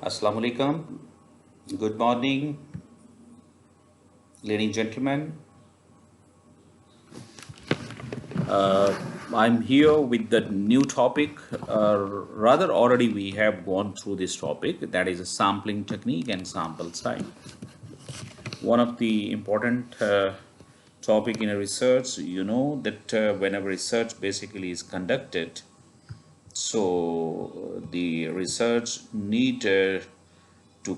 Assalamu alaikum. Good morning, ladies and gentlemen. I'm here with the new topic. Rather, already we have gone through this topic, that is a sampling technique and sample size. One of the important topic in a research, you know that whenever research basically is conducted, so the research need to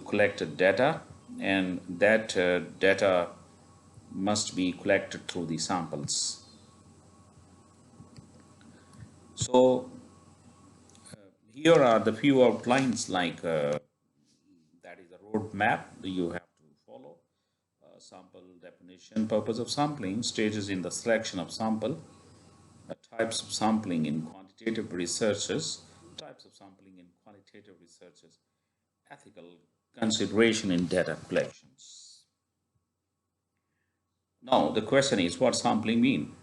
collect data, and that data must be collected through the samples. So here are the few outlines like that is a roadmap you have to follow. Sample definition, purpose of sampling, stages in the selection of sample, types of sampling in quantitative researches, types of sampling in qualitative researches, ethical consideration in data collections. Now the question is, what sampling mean?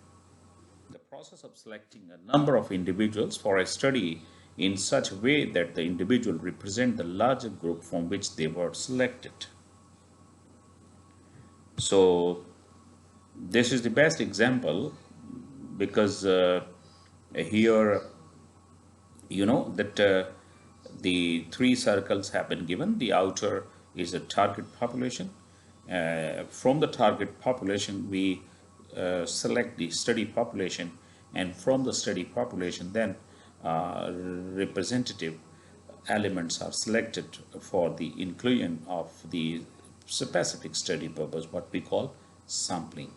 The process of selecting a number of individuals for a study in such a way that the individual represent the larger group from which they were selected. So this is the best example because here you know that the three circles have been given. The outer is a target population. From the target population, we select the study population, and from the study population, then representative elements are selected for the inclusion of the specific study purpose, what we call sampling.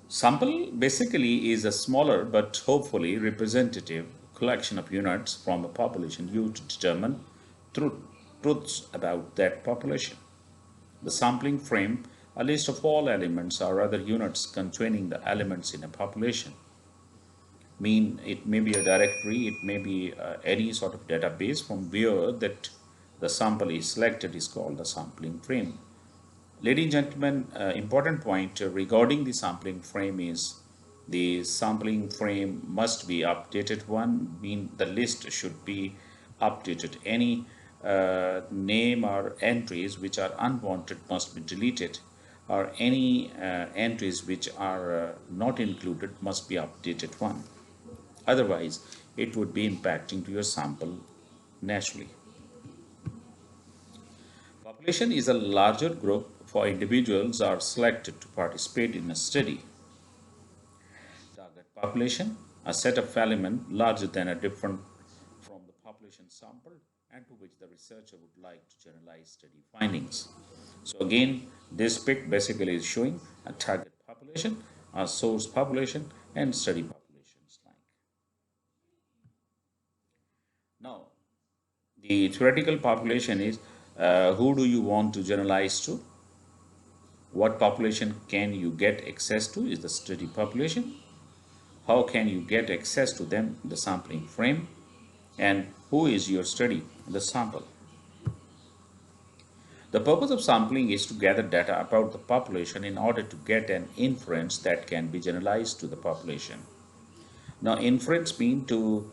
Sample basically is a smaller but hopefully representative collection of units from a population used to determine truths about that population. The sampling frame, a list of all elements or other units containing the elements in a population. Mean it may be a directory, it may be any sort of database from where that the sample is selected is called the sampling frame. Ladies and gentlemen, important point regarding the sampling frame is the sampling frame must be updated one, mean the list should be updated. Any name or entries which are unwanted must be deleted, or any entries which are not included must be updated one. Otherwise, it would be impacting to your sample naturally. Population is a larger group for individuals are selected to participate in a study. Target population, a set of elements larger than a different from the population sampled and to which the researcher would like to generalize study findings. So again, this pic basically is showing a target population, a source population, and study populations like. Now, the theoretical population is who do you want to generalize to? What population can you get access to is the study population. How can you get access to them? The sampling frame. And who is your study? The sample. The purpose of sampling is to gather data about the population in order to get an inference that can be generalized to the population. Now, inference means to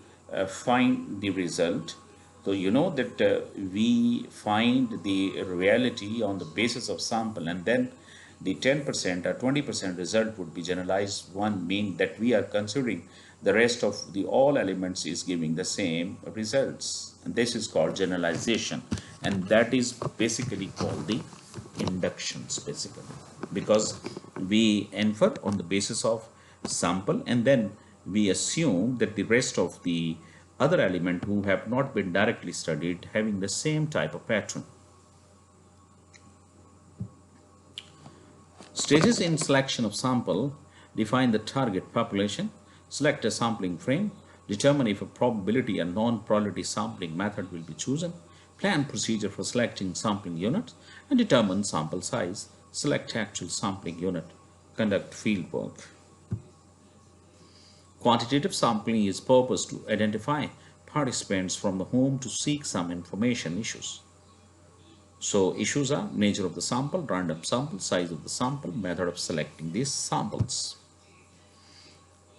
find the result. So you know that we find the reality on the basis of sample, and then the 10% or 20% result would be generalized one, mean that we are considering the rest of the all elements is giving the same results, and this is called generalization, and that is basically called the inductions basically, because we infer on the basis of sample, and then we assume that the rest of the other element who have not been directly studied having the same type of pattern. Stages in selection of sample: define the target population, select a sampling frame, determine if a probability and non-probability sampling method will be chosen, plan procedure for selecting sampling units, and determine sample size, select actual sampling unit, conduct field work. Quantitative sampling is purpose to identify participants from whom to seek some information issues. So issues are nature of the sample, random sample, size of the sample, method of selecting these samples.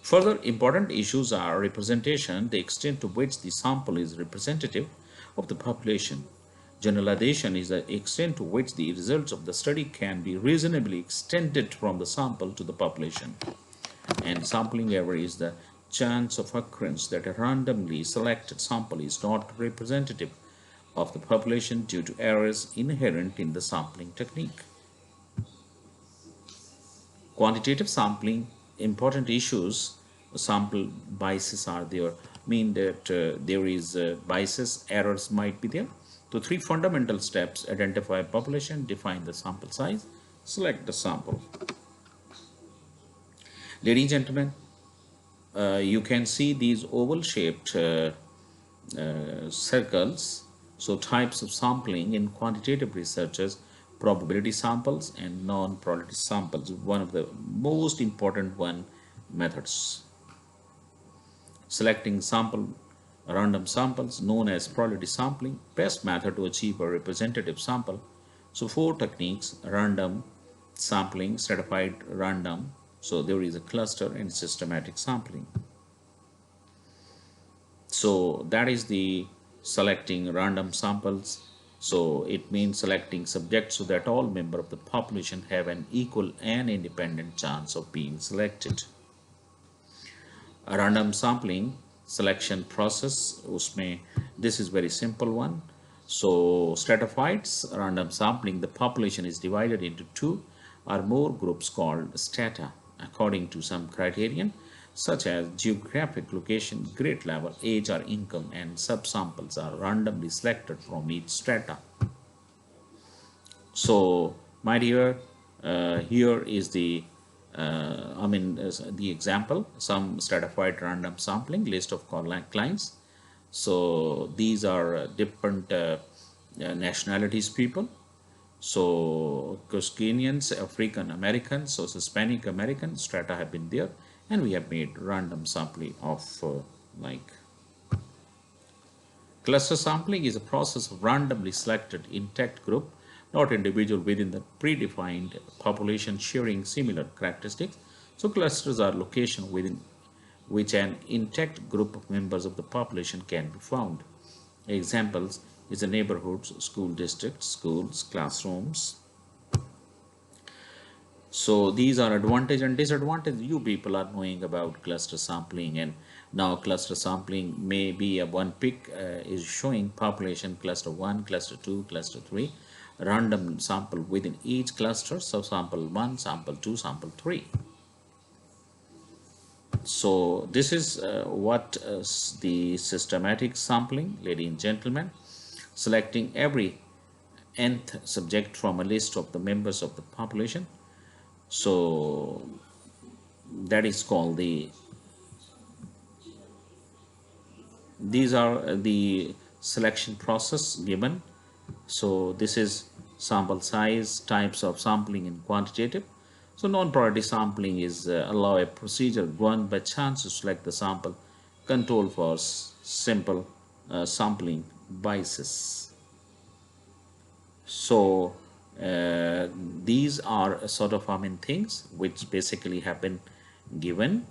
Further important issues are representation, the extent to which the sample is representative of the population. Generalization is the extent to which the results of the study can be reasonably extended from the sample to the population. And sampling error is the chance of occurrence that a randomly selected sample is not representative of the population due to errors inherent in the sampling technique. Quantitative sampling, important issues, sample biases are there, mean that there is biases, errors might be there. So three fundamental steps: identify population, define the sample size, select the sample. Ladies and gentlemen, you can see these oval shaped circles. So types of sampling in quantitative researches: probability samples and non-probability samples. One of the most important one methods. Selecting sample random samples known as probability sampling, best method to achieve a representative sample. So four techniques: random sampling, stratified random, so there is a cluster, and systematic sampling. So that is the selecting random samples. So it means selecting subjects so that all members of the population have an equal and independent chance of being selected. A random sampling selection process उसमें this is very simple one. So stratified random sampling, the population is divided into two or more groups called strata according to some criterion such as geographic location, grade level, age or income, and subsamples are randomly selected from each strata. So my dear, here is the the example, some stratified random sampling list of clients. So these are different nationalities people. So Cuscanians, African Americans, so Hispanic American strata have been there, and we have made random sampling of like cluster sampling is a process of randomly selected intact group, not individual within the predefined population sharing similar characteristics. So clusters are locations within which an intact group of members of the population can be found. Examples is the neighborhoods, school districts, schools, classrooms. So these are advantage and disadvantage. You people are knowing about cluster sampling, and now cluster sampling may be a one pick is showing population cluster 1, cluster 2, cluster 3, random sample within each cluster. So sample 1, sample 2, sample 3. So this is what the systematic sampling, ladies and gentlemen, selecting every nth subject from a list of the members of the population. So that is called these are the selection process given. So this is sample size, types of sampling in quantitative. So non-priority sampling is allow a procedure run by chance to select the sample, control for simple sampling biases. So these are sort of things which basically have been given